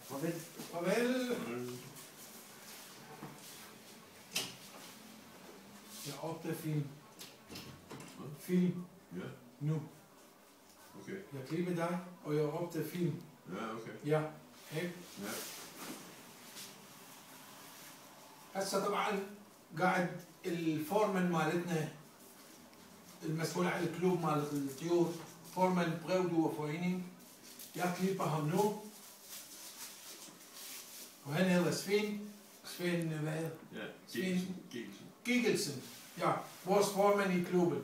Farvel. Farvel. Jeg opdager film. Film. Ja. Nu. Okay. Jeg klipper dig, og jeg opdager film. Ja, okay. Ja. هيك؟ Ja. هسه طبعا قاعد الفورمان مالتنا المسؤول عن الكلوب مال الطيور فورمان بغودو وفويني يا كليبا همنو وهن هذا سفين Ja, Svin. Gelsen. جيجلسون يا بوس فورمان يكلوبن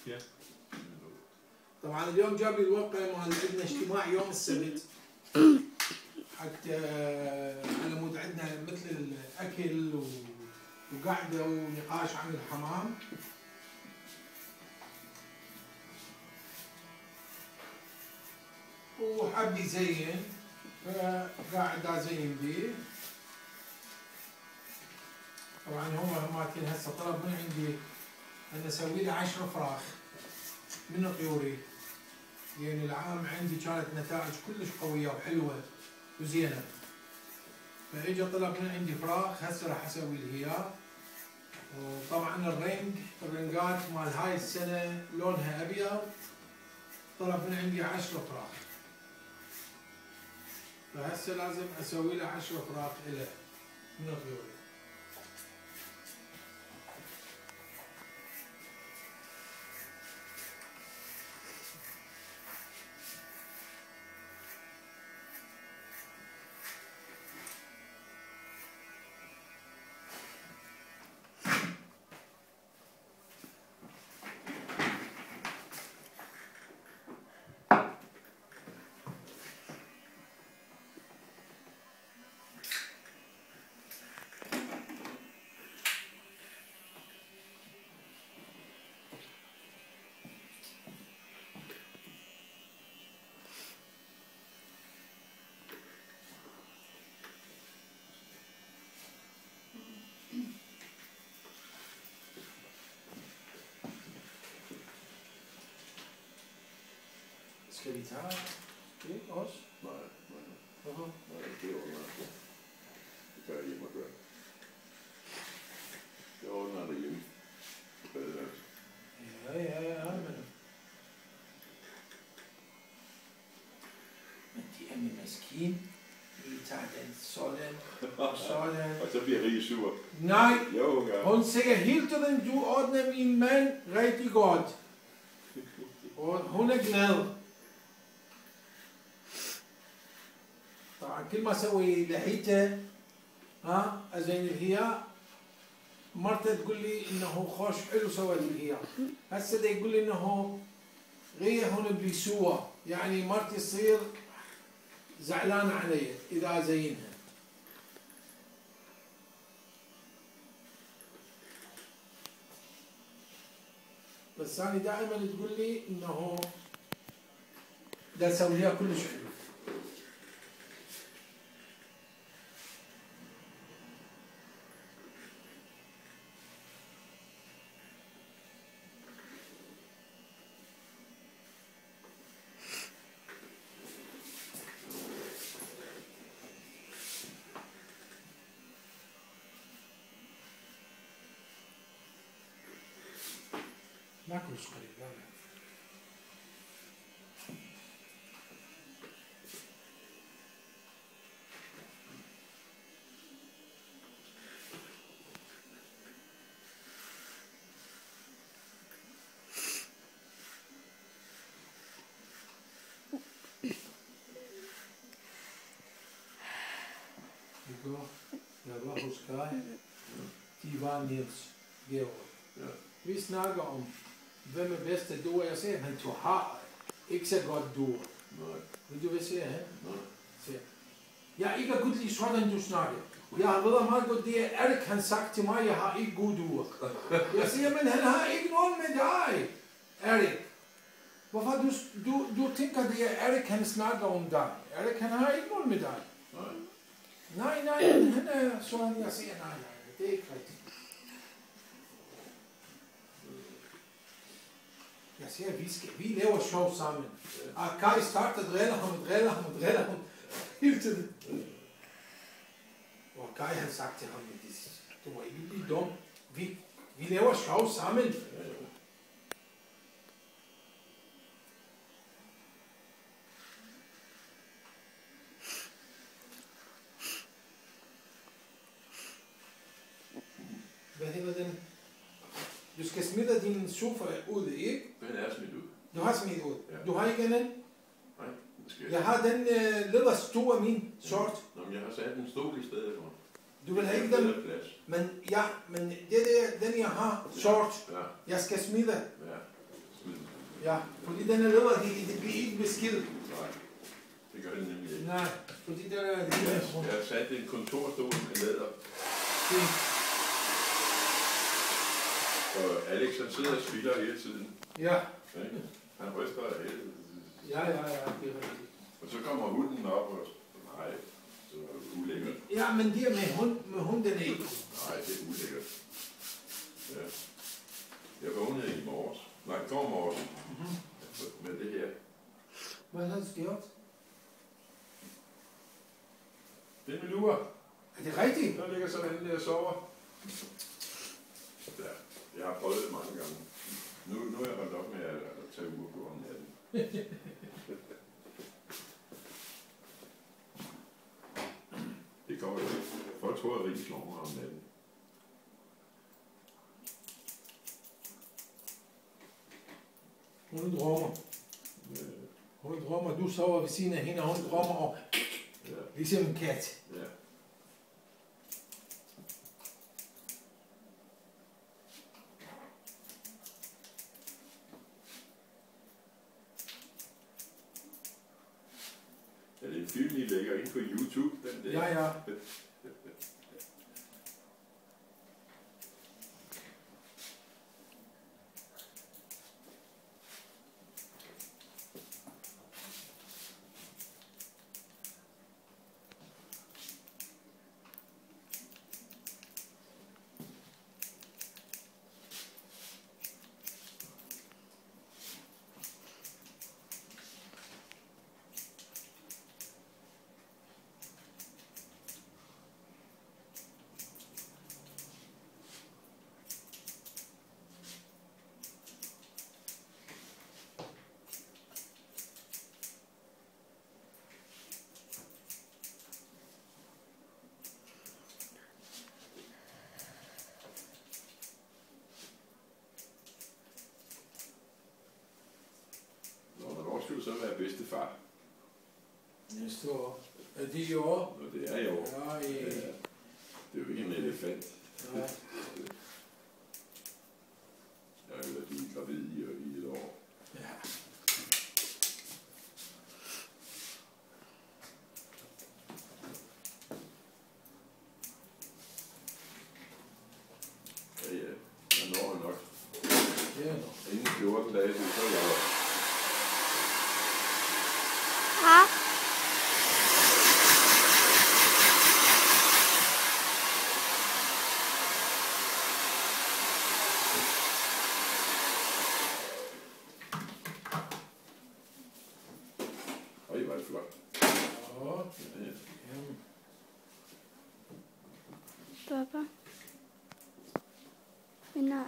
Ja. طبعا اليوم جاب لي الوقت مال عندنا اجتماع يوم السبت حتى على مود عندنا مثل الاكل وقعده ونقاش عن الحمام. وحب يزين فقاعد ازين بيه. طبعا هم ماكين هسه طلب من عندي ان اسوي له 10 فراخ من طيوري. يعني العام عندي كانت نتائج كلش قويه وحلوه وزينه. فاجى طلب من عندي فراخ هسه راح اسوي له اياه. وطبعا الرنجات مال هاي السنه لونها ابيض. طلب من عندي 10 فراخ. فهسه لازم اسوي له 10 فراخ له من طيوري. Skal vi tage det også? Nej. Hvorfor? Nej, det ordner jeg. Det gør jeg hjemme og gør. Det ordner jeg derhjemme. Ja, men de er med maskinen. Vi tager den sådan og sådan. Og så bliver Rie sur. Nej, Jo, ja. hun siger hele tiden, du ordner min mand rigtig godt. Og hun er glad. طبعا كل ما اسوي لحيته ازين الهياء مرته تقول لي انه خوش حلو سوى الهياء. هسه دا يقول لي انه غير هون بيسوى. يعني مرتي تصير زعلانه علي اذا ازينها. بس انا دائما تقول لي انه دا اسويها كلش حلو. ناكلش قريب لا لا. Jag var hos Kai. De var Niels Georg. Vi snakker om hvem er bedst at duer. Jeg siger, han tog har ikke så godt duer. Vil du hvad siger han? Siger. Jeg er ikke godt lige sådan, du snakker. Jeg har været meget godt, det er Erik, han sagt til mig, jeg har ikke god duer. Jeg siger, men han har ikke nogen med dig, Erik. Hvorfor du tænker, det er Erik, han snakker om dig? Erik, han har ikke nogen med dig. Nej, han er sådan, jeg siger, nej, det er ikke rigtigt. Jeg siger, vi laver sjov sammen. Og Kai starter og driller ham hele tiden. Og Kai har sagt til ham, du må ikke blive dum. Vi laver sjov sammen. Hvad hedder den? Du skal smide din sofa ud, ikke? Den er smidt ud. Du har smidt ud. Ja. Du har ikke en anden? Nej, det skal Jeg har den lidt stor min sort. Nå, men jeg har sat en stol i stedet for. Du vil have ikke den? Plads. Men det der, den jeg har, sort, Ja. jeg skal smide. Ja. Smid. Ja, fordi den er lidt, det bliver ikke beskidt. Nej, det gør det nemlig ikke. Nej, fordi den er Jeg har sat en kontorstol med læder. Og Alex, han sidder og spiller hele tiden. Ja. Ikke? Han ryster af hele tiden. Ja, det er rigtigt. Og så kommer hunden op og nej, så er det ulækkert. Ja, men det med hunden er ikke. Nej, det er ulækkert. Ja. Jeg vågnede i morges. Nej, går morges. Med det her. Hvad har du gjort? Det er min lure. Er det rigtigt? Der ligger sådan en der sover. Ja, jeg har prøvet det mange gange. Nu er jeg holdt op med at tage uger på om natten. Det går jo ikke. Folk tror, at rig slår mig om natten. Hun drømmer. Hun drømmer, du sover ved siden af hende, og hun drømmer og ligesom en kat. Ja. Er det en film, I lægger ind på YouTube? Den der? Ja. Skulle så være bedstefar. Næste år. Er det i år? Og det er i år. Ja, det er jo ikke en elefant. Ja. Jeg har jo været gravid i et år. Ja. Ja. Jeg når nok. Ja, Inden 14 dage, så er jeg over. Var det flot. Papa, benar.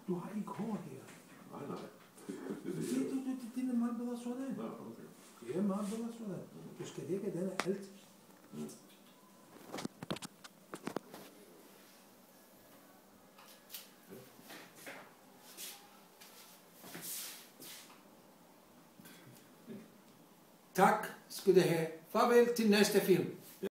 Du har ikke hår her. Nej. Det er meget bedre sådan. Nå, okay. Det er meget bedre sådan. Du skal dække den af alt. Tak skal du have. Farvel til næste film.